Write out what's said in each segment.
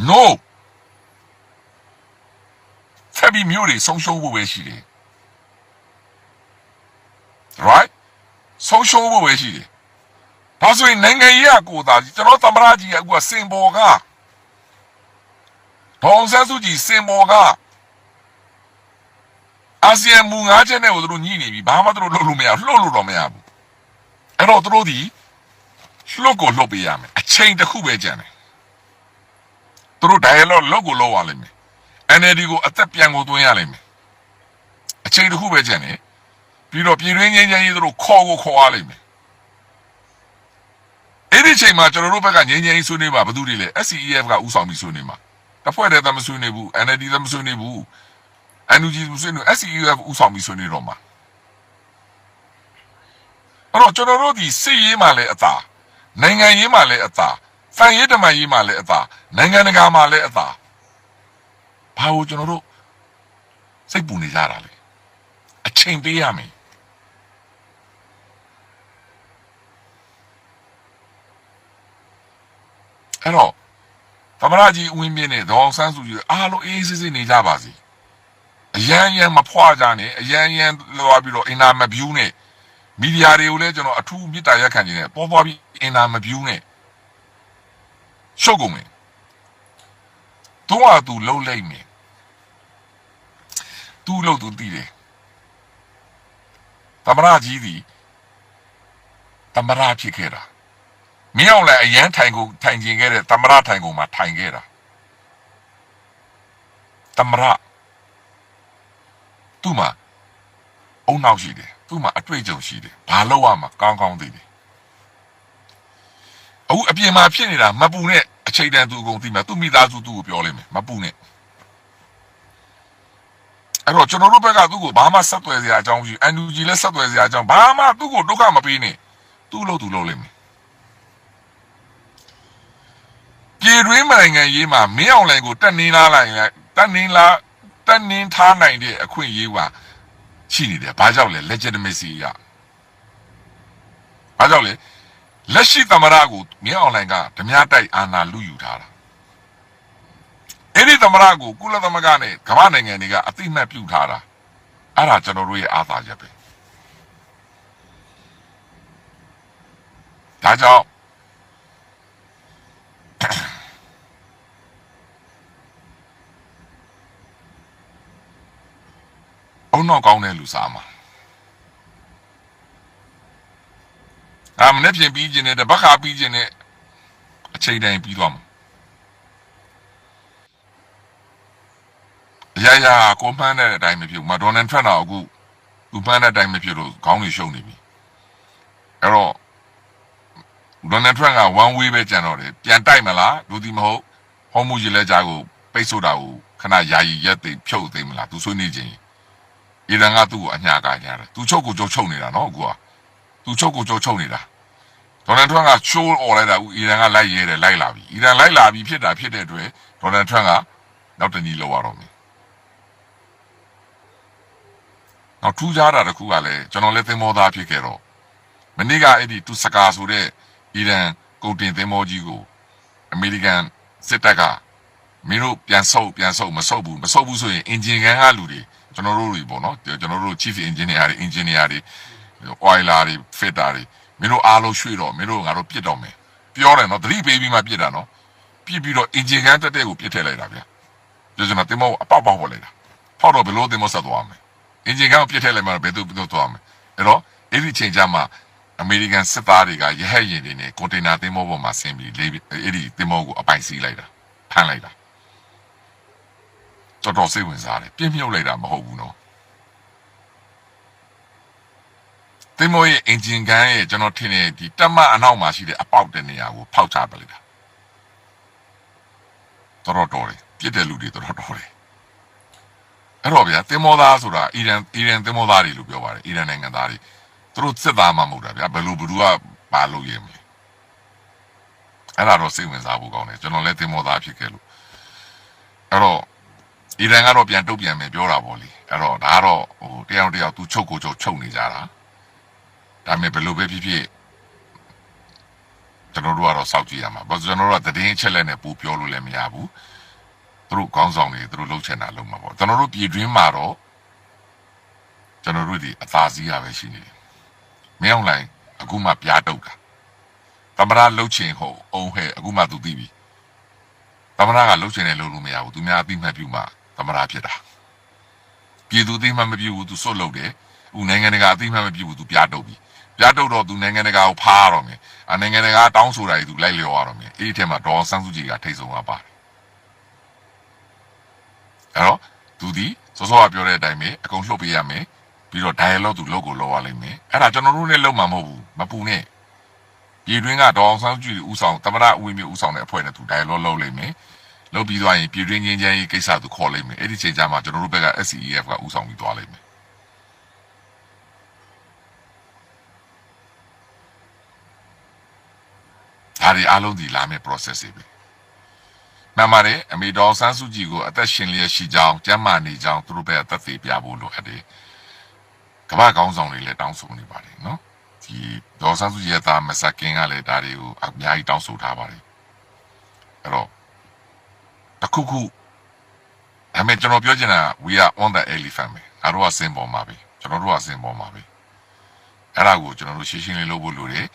no ဆက်ပြီးမျိုးတွေဆုံးရှုံးဖို့ပဲရှိတယ် right ဆုံးရှုံးဖို့ပဲရှိတယ်ဒါဆိုရင်နိုင်ငံရေးကကိုသာကျွန်တော်သမ္မတကြီးကအခုစင်ပေါ်ကဒေါ်ဆန်းစုကြည်စင်ပေါ်ကအာဆီယံမူ၅ချက်နဲ့ကိုတို့ညှိနေပြီဘာမှတို့လုပ်လို့မရလှုပ်လို့တော့မရဘူးအဲ့တော့တို့ဒီလှုပ်ကိုလှုပ်ပေးရမယ်အချိန်တစ်ခုပဲကြံတယ်တို့ dialogue လုပ်ကိုလုပ်ရလိမ့်မယ် NLD ကိုအသက်ပြန်ကိုသွင်းရလိမ့်မယ်အချိန်တစ်ခုပဲကြံတယ်ပြီးတော့ပြည်တွင်းငြိမ်းချမ်းရေးတို့ခေါ်ကိုခေါ်ရလိမ့်မယ်အဲ့ဒီချိန်မှာကျွန်တော်တို့ဘက်ကငြိမ်းချမ်းရေးဆွေးနွေးပါဘယ်သူတွေလဲ SCEF ကဥဆောင်ပြီးဆွေးနွေးမှာတစ်ဖွဲ့တည်းသမဆွေးနွေးဘူး NLD သမဆွေးနွေးဘူး NUG ဆွေးနွေး SCEF ဥဆောင်ပြီးဆွေးနွေးတော့မှာအဲ့တော့ကျွန်တော်တို့ဒီစစ်ရေးမှာလည်းအသာနိုင်ငံရေးမှာလည်းအသာဖန်ရေးတမန်ရေးမှာလည်းအသာနိုင်ငံတကာမှာလည်းအသာဘာလို့ကျွန်တော်တို့စိတ်ပူနေကြတာလဲအချိန်ပေးရမယ်အဲ့တော့သမရကြီးဦးဝင်းမြင့်နဲ့ဒေါအောင်ဆန်းစုကြည်အားလုံးအေးစစ်စစ်နေကြပါစေအရန်မဖွာကြနဲ့အရန်လောပြီးတော့အင်နာမဗျူးနဲ့မီဒီယာတွေကိုလည်းကျွန်တော်အထူးမြစ်တာရက်ခံနေတယ်ပေါ်ပြီးအင်နာမဗျူးနဲ့ရှုပ်ကုန်မယ်တော့သူလှုပ်လိုက်မယ်သူ့လှုပ်သူတည်တယ်သမရကြီးဒီသမရဖြစ်ခဲ့တာမင်းအောင်လည်းအရန်ထိုင်ကျင်ခဲ့တဲ့သမရထိုင်ကုန်မှာထိုင်ခဲ့တာသမရသူ့မှာအုံနောက်ရှိတယ်သူ့မှာအတွေ့အကြုံရှိတယ်ဘာလို့ရမှာကောင်းသိတယ်အခုအပြင်မှာဖြစ်နေတာမပူနဲ့အချိန်တန်သူအကုန်သိမှာသူ့မိသားစုသူ့ကိုပြောလိမ့်မယ်မပူနဲ့အဲ့တော့ကျွန်တော်တို့ဘက်ကသူ့ကိုဘာမှဆက်သွယ်စရာအကြောင်းမရှိ NUG လည်းဆက်သွယ်စရာအကြောင်းဘာမှသူ့ကိုဒုက္ခမပေးနဲ့သူ့လို့သူလုပ်လိမ့်မယ်ပြည်တွင်းနိုင်ငံရေးမှာမင်းအောင်လှိုင်ကိုတက်နေလားတက်နေထားနိုင်တဲ့အခွင့်အရေးပါရှိနေတယ်ဘာကြောင့်လဲ legitimacy ရဘာကြောင့်လဲလက်ရှိသမရကိုမင်းအောင်လှိုင်ကဓမြတိုက်အာဏာလူယူထားတာအဲ့ဒီသမရကိုကုလသမဂ္ဂနဲ့ကမ္ဘာနိုင်ငံတွေကအသိမှတ်ပြုထားတာအဲ့ဒါကျွန်တော်တို့ရဲ့အားသာချက်ပဲဒါကြောင့်အုံနောက်ကောင်းတဲ့လူစားမှာမနေ့ပြင်ပြီးခြင်းနဲ့တပတ်ခါပြီးခြင်းနဲ့အချိန်တိုင်းပြီးသွားမှာရကိုမှန်းတဲ့အတိုင်းမဖြစ်ဘူးမဒေါ်နယ်ထရန့်တော့အခုသူမှန်းတဲ့အတိုင်းမဖြစ်လို့ခေါင်းတွေရှုံနေပြီအဲ့တော့ဒေါ်နယ်ထရန့်က one way ပဲကြံတော့တယ်ပြန်တိုက်မလားလူဒီမဟုတ်ဟောမှုကြီးလက်ကြားကိုပိတ်ဆို့တာကိုခဏယာယီရက်သိဖြုတ်သိမလားသူဆွေးနေခြင်းအီရန်ကသူ့ကိုအညာကာညာတယ်သူချုပ်ကိုချုပ်နေတာနော်အခုကသူချုပ်ကိုချုပ်နေတာဒေါ်နယ်ထရန့်ကချိုးអော်လိုက်တာအီရန်ကလိုက်ရဲတယ်လိုက်လာပြီအီရန်လိုက်လာပြီဖြစ်တဲ့အတွက်ဒေါ်နယ်ထရန့်ကနောက်တနည်းလောက်ရတော့မယ်နောက်ထူးခြားတာတခုကလည်းကျွန်တော်လည်းသင်္ဘောသားဖြစ်ခဲ့တော့မနေ့ကအဲ့ဒီသူစကာဆိုတဲ့အီရန်ကုန်တင်သင်္ဘောကြီးကိုအမေရိကန်စစ်တပ်ကမင်းတို့ပြန်ဆုပ်မဆုပ်ဘူးဆိုရင်အင်ဂျင်ကန်ကလူတွေကျွန်တော်တို့တွေပေါ့နော်ကျွန်တော်တို့ chief engineer တွေ engineer တွေ oiler တွေ fitter တွေမင်းတို့အားလုံးရွှေ့တော့မင်းတို့ငါတို့ပြစ်တော့မယ်ပြောတယ်နော်သတိပေးပြီးမှပြစ်တာနော်ပြစ်ပြီးတော့ engine ကန်တက်ကိုပြစ်ထည့်လိုက်တာဗျာကျွန်တော်တင်မောအပေါက်ပေါ်လိုက်တာဖောက်တော့ဘယ်လိုတင်မောဆက်သွားမလဲ engine ကန်ကိုပြစ်ထည့်လိုက်မှဘယ်သူသွားမလဲအဲ့တော့အဲ့ဒီချိန်ကျမှအမေရိကန်စစ်သားတွေကရဟတ်ယာဉ်တွေနဲ့ကွန်တိန်နာသင်္ဘောပေါ်မှာဆင်းပြီးအဲ့ဒီသင်္ဘောကိုအပိုင်စီးလိုက်တာဖမ်းလိုက်တာတော်စိတ်ဝင်စားတယ်ပြင်းမြုပ်လိုက်တာမဟုတ်ဘူးနော်သင်္ဘောရဲ့အင်ဂျင်ကန်ရဲ့ကျွန်တော်ထင်တယ်ဒီတက်မအနောက်မှာရှိတဲ့အပေါက်တဲ့နေရာကိုဖောက်ချပလိုက်တာတော်တယ်ပြစ်တဲ့လူတွေတော်တယ်အဲ့တော့ဗျာသင်္ဘောသားဆိုတာအီရန်သင်္ဘောသားတွေလို့ပြောပါတယ်အီရန်နိုင်ငံသားတွေသူတို့စစ်သားမှမဟုတ်တာဗျာဘယ်လိုကပါလို့ရဲမလဲအဲ့ဒါတော့စိတ်ဝင်စားဖို့ကောင်းတယ်ကျွန်တော်လည်းသင်္ဘောသားဖြစ်ခဲ့လို့အဲ့တော့အီရန်ကတော့ပြန်တုတ်ပြန်မယ်ပြောတာပေါ့လေအဲ့တော့ဒါကတော့တယောက်သူချုပ်ကိုချုပ်နေကြတာဒါပေမဲ့ဘယ်လိုပဲဖြစ် ကျွန်တော်တို့ကတော့စောင့်ကြည့်ရမှာဘာလို့ကျွန်တော်တို့ကတည်င်းအချက်လက်နဲ့ပို့ပြောလို့လည်းမရဘူးသူတို့ခေါင်းဆောင်တွေသူတို့လှုပ်ချင်တာလုပ်မှာပေါ့ကျွန်တော်တို့ပြည်တွင်းမှာတော့ကျွန်တော်တို့ဒီအသာစီးရပဲရှိနေတယ်မင်းအောင်လိုင်းအခုမှပြားတုတ်တာသမရလှုပ်ချင်ဟုတ်အောင်ဟဲ့အခုမှသူသိပြီသမရကလှုပ်ချင်တယ်လို့မရဘူးသူများအသိမှတ်ပြုမှသမရဖြစ်တာပြည်သူသိမှတ်မပြုဘူးသူစွတ်လုပ်တယ်ဦးနိုင်ငံတကာအသိမှတ်မပြုဘူးသူပြားတုတ်ပြီပြားတုတ်တော့သူနိုင်ငံတကာကိုဖားရတော့မယ်နိုင်ငံတကာတောင်းဆိုတာကြီးသူလိုက်လျော်ရတော့မယ်အဲ့ဒီထဲမှာဒေါ်ဆန်းစုကြည်ကထိတ်ဆုံးသွားပါတယ်အဲ့တော့သူဒီစောစောကပြောတဲ့အတိုင်းပဲအကုန်လှုပ်ပေးရမယ်ပြီးတော့ dialogue သူလုပ်ကိုလုပ်ရလိမ့်မယ်အဲ့ဒါကျွန်တော်တို့နဲ့လုပ်မှာမဟုတ်ဘူးမပူနဲ့ပြည်တွင်းကဒေါ်ဆန်းစုကြည်ဦးဆောင်သမရဦးဝင်းမျိုးဦးဆောင်တဲ့အဖွဲ့နဲ့သူ dialogue လုပ်လိမ့်မယ်လုပ်ပြီးသွားရင်ပြည်တွင်းငင်းချမ်းရေးကိစ္စသူခေါ်လိမ့်မယ်အဲ့ဒီချိန်ကျမှကျွန်တော်တို့ဘက်က SCEF ကဦးဆောင်ပြီးသွားလိမ့်မယ်ဒါတွေအားလုံးဒီလာမယ့် process တွေပဲမှန်ပါတယ်အမေဒေါ်ဆန်းစုကြည်ကိုအသက်ရှင်လျက်ရှိကြောင်းကျမ်းမာနေကြောင်းသူတို့ဘက်အသက်သေးပြဖို့လိုအပ်တယ်ကမ္ဘာကောင်းဆောင်တွေလည်းတောင်းဆိုနေပါတယ်နော်ဒီဒေါ်ဆန်းစုကြည်ရဲ့သားမဆက်ကင်းကလည်းဒါတွေကိုအများကြီးတောင်းဆိုထားပါတယ်အဲ့တော့တခုခုအမေကျွန်တော်ပြောချင်တာ we are on the elephant ပဲအားလုံးအစင်ပေါ်မှာပဲကျွန်တော်တို့အစင်ပေါ်မှာပဲအဲ့ဒါကိုကျွန်တော်တို့ရှင်းရှင်းလေးလုပ်ဖို့လိုတယ်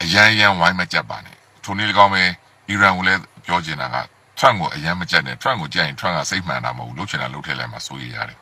အရန်ဝိုင်းမကြက်ပါနဲ့ထိုနည်း၎င်းပဲအီရန်ကိုလည်းပြောချင်တာကထရန့်ကိုအရန်မကြက်နဲ့ထရန့်ကိုကြက်ရင်ထရန့်ကစိတ်မှန်တာမဟုတ်ဘူးလှုပ်ချင်တာလှုပ်ထဲလိုက်မှာစိုးရိမ်ရတယ်